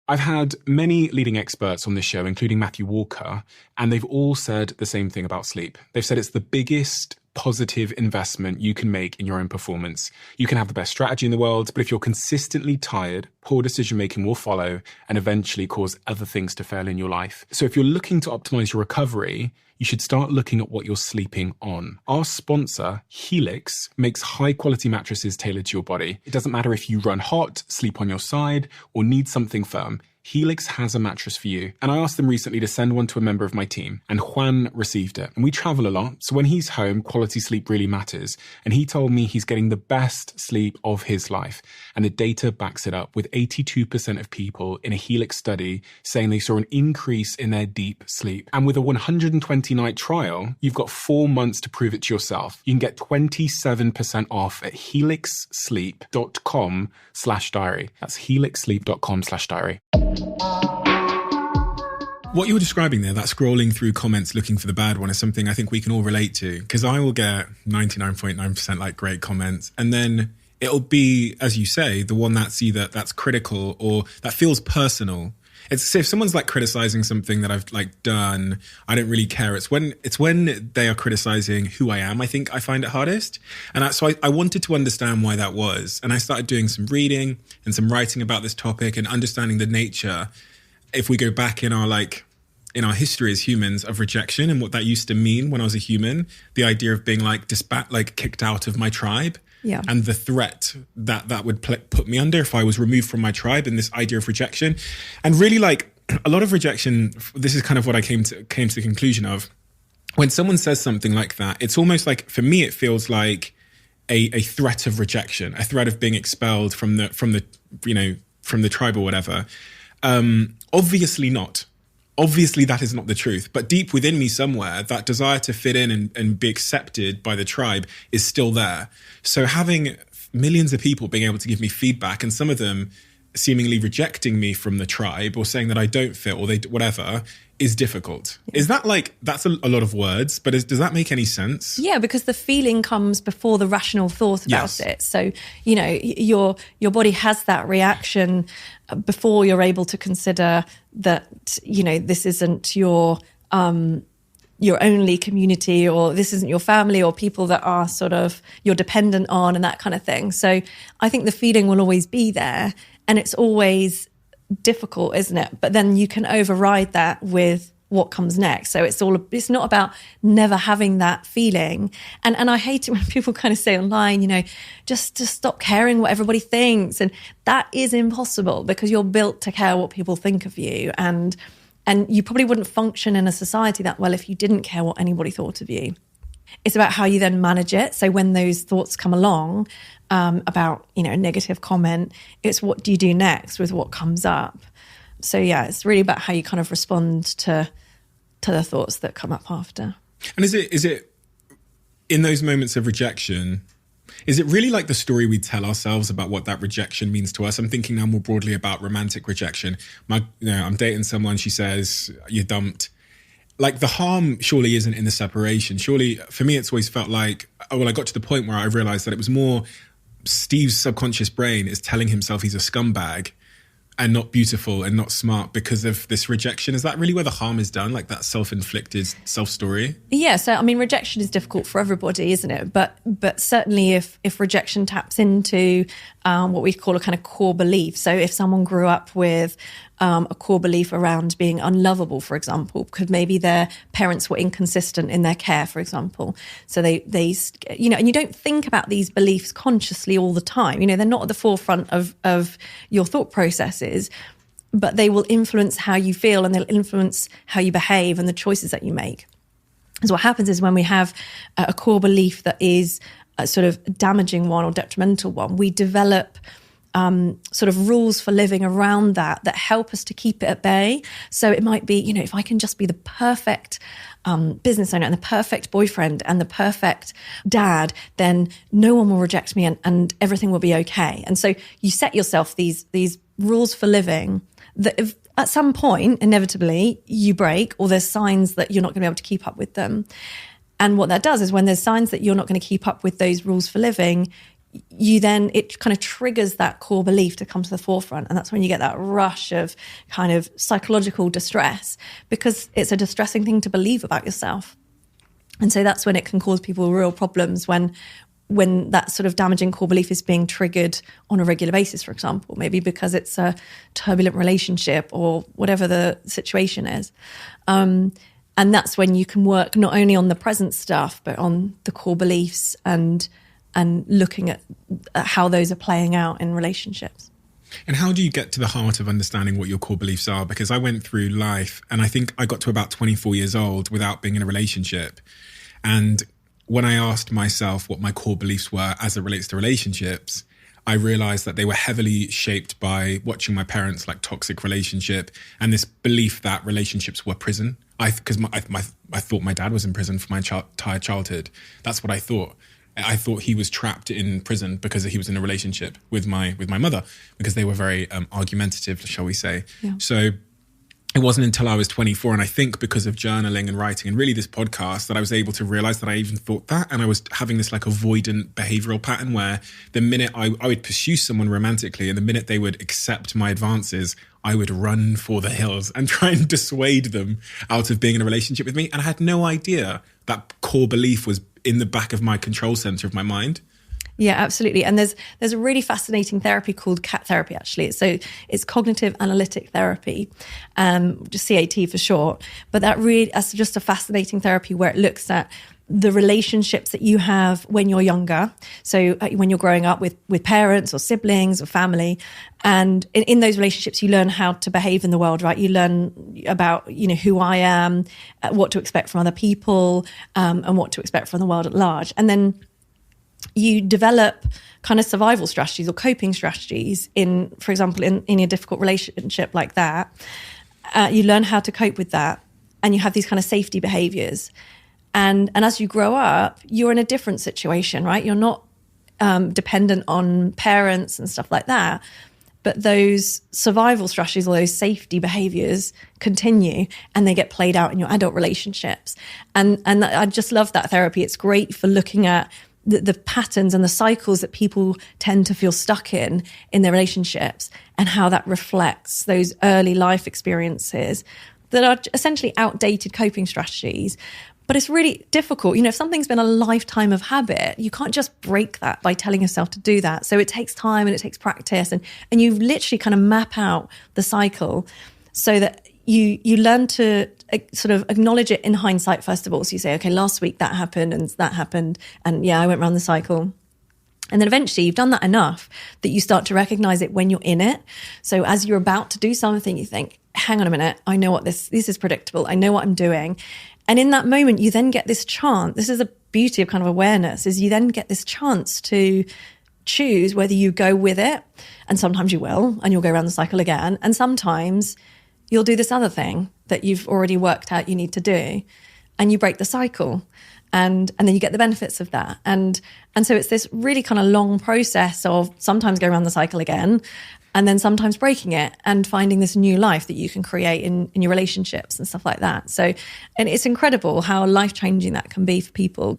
I've had many leading experts on this show, including Matthew Walker, and they've all said the same thing about sleep. They've said it's the biggest positive investment you can make in your own performance. You can have the best strategy in the world, but if you're consistently tired, poor decision-making will follow and eventually cause other things to fail in your life. So if you're looking to optimize your recovery, you should start looking at what you're sleeping on. Our sponsor, Helix, makes high-quality mattresses tailored to your body. It doesn't matter if you run hot, sleep on your side, or need something firm. Helix has a mattress for you. And I asked them recently to send one to a member of my team, and Juan received it. And we travel a lot, so when he's home, quality sleep really matters. And he told me he's getting the best sleep of his life. And the data backs it up, with 82% of people in a Helix study saying they saw an increase in their deep sleep. And with a 120-night trial, you've got 4 months to prove it to yourself. You can get 27% off at helixsleep.com/diary. That's helixsleep.com/diary. What you were describing there, that scrolling through comments looking for the bad one, is something I think we can all relate to, because I will get 99.9% like great comments, and then it'll be, as you say, the one that's either that's critical or that feels personal. It's if someone's like criticizing something that I've like done, I don't really care. It's when they are criticizing who I am, I think I find it hardest. And so I wanted to understand why that was. And I started doing some reading and some writing about this topic and understanding the nature, if we go back in our history as humans, of rejection and what that used to mean when I was a human, the idea of being like kicked out of my tribe. Yeah. And the threat that would put me under if I was removed from my tribe, and this idea of rejection. And really, like, a lot of rejection, this is kind of what I came to the conclusion of. When someone says something like that, it's almost like, for me, it feels like a threat of rejection, a threat of being expelled from the tribe or whatever. Obviously not. Obviously, that is not the truth. But deep within me somewhere, that desire to fit in and be accepted by the tribe is still there. So having millions of people being able to give me feedback, and some of them seemingly rejecting me from the tribe or saying that I don't fit or whatever, is difficult. Is that that's a lot of words, but does that make any sense? Yeah, because the feeling comes before the rational thought about it. So, your body has that reaction before you're able to consider that, this isn't your only community, or this isn't your family, or people that are sort of you're dependent on, and that kind of thing. So I think the feeling will always be there, and it's always difficult, isn't it? But then you can override that with what comes next. So it's not about never having that feeling. And I hate it when people kind of say online, just stop caring what everybody thinks. And that is impossible, because you're built to care what people think of you. And you probably wouldn't function in a society that well if you didn't care what anybody thought of you. It's about how you then manage it. So when those thoughts come along about, a negative comment, it's what do you do next with what comes up? So yeah, it's really about how you kind of respond to the thoughts that come up after. And is it in those moments of rejection, is it really like the story we tell ourselves about what that rejection means to us? I'm thinking now more broadly about romantic rejection. I'm dating someone, she says, you're dumped. Like, the harm surely isn't in the separation. Surely, for me, it's always felt like, I got to the point where I realized that it was more Steve's subconscious brain is telling himself he's a scumbag and not beautiful and not smart because of this rejection. Is that really where the harm is done? Like that self-inflicted self-story? Yeah. So, I mean, rejection is difficult for everybody, isn't it? But certainly if rejection taps into what we call a kind of core belief. So if someone grew up with a core belief around being unlovable, for example, because maybe their parents were inconsistent in their care, for example. So they and you don't think about these beliefs consciously all the time. They're not at the forefront of your thought processes, but they will influence how you feel, and they'll influence how you behave and the choices that you make. So what happens is when we have a core belief that is a sort of damaging one or detrimental one, we develop sort of rules for living around that help us to keep it at bay. So it might be, if I can just be the perfect business owner and the perfect boyfriend and the perfect dad, then no one will reject me and everything will be okay. And so you set yourself these rules for living that if at some point, inevitably, you break, or there's signs that you're not going to be able to keep up with them. And what that does is when there's signs that you're not going to keep up with those rules for living, then it kind of triggers that core belief to come to the forefront. And that's when you get that rush of kind of psychological distress, because it's a distressing thing to believe about yourself. And so that's when it can cause people real problems, when that sort of damaging core belief is being triggered on a regular basis, for example, maybe because it's a turbulent relationship or whatever the situation is. And that's when you can work not only on the present stuff, but on the core beliefs and looking at how those are playing out in relationships. And how do you get to the heart of understanding what your core beliefs are? Because I went through life and I think I got to about 24 years old without being in a relationship. And when I asked myself what my core beliefs were as it relates to relationships, I realized that they were heavily shaped by watching my parents' like toxic relationship and this belief that relationships were prison. I thought my dad was in prison for my entire childhood. That's what I thought. I thought he was trapped in prison because he was in a relationship with my mother, because they were very argumentative, shall we say. Yeah. So it wasn't until I was 24, and I think because of journaling and writing and really this podcast, that I was able to realize that I even thought that. And I was having this like avoidant behavioral pattern where the minute I would pursue someone romantically and the minute they would accept my advances, I would run for the hills and try and dissuade them out of being in a relationship with me. And I had no idea that core belief was in the back of my control center of my mind. Yeah, absolutely. And there's a really fascinating therapy called CAT therapy, actually. So it's cognitive analytic therapy, just CAT for short. But that's just a fascinating therapy where it looks at the relationships that you have when you're younger. So when you're growing up with parents or siblings or family, and in those relationships, you learn how to behave in the world, right? You learn about, who I am, what to expect from other people, and what to expect from the world at large. And then you develop kind of survival strategies or coping strategies for example, in a difficult relationship like that. You learn how to cope with that, and you have these kind of safety behaviors. And as you grow up, you're in a different situation, right? You're not dependent on parents and stuff like that. But those survival strategies or those safety behaviors continue, and they get played out in your adult relationships. And I just love that therapy. It's great for looking at the patterns and the cycles that people tend to feel stuck in their relationships, and how that reflects those early life experiences that are essentially outdated coping strategies. But it's really difficult. If something's been a lifetime of habit, you can't just break that by telling yourself to do that. So it takes time and it takes practice, and you literally kind of map out the cycle so that you learn to sort of acknowledge it in hindsight, first of all. So you say, okay, last week that happened, and yeah, I went around the cycle. And then eventually you've done that enough that you start to recognize it when you're in it. So as you're about to do something, you think, hang on a minute, I know what this is predictable. I know what I'm doing. And in that moment, you then get this chance. This is the beauty of kind of awareness, is you then get this chance to choose whether you go with it. And sometimes you will, and you'll go around the cycle again. And sometimes you'll do this other thing that you've already worked out you need to do, and you break the cycle. And then you get the benefits of that. And so it's this really kind of long process of sometimes going around the cycle again, and then sometimes breaking it and finding this new life that you can create in your relationships and stuff like that. So, and it's incredible how life-changing that can be for people.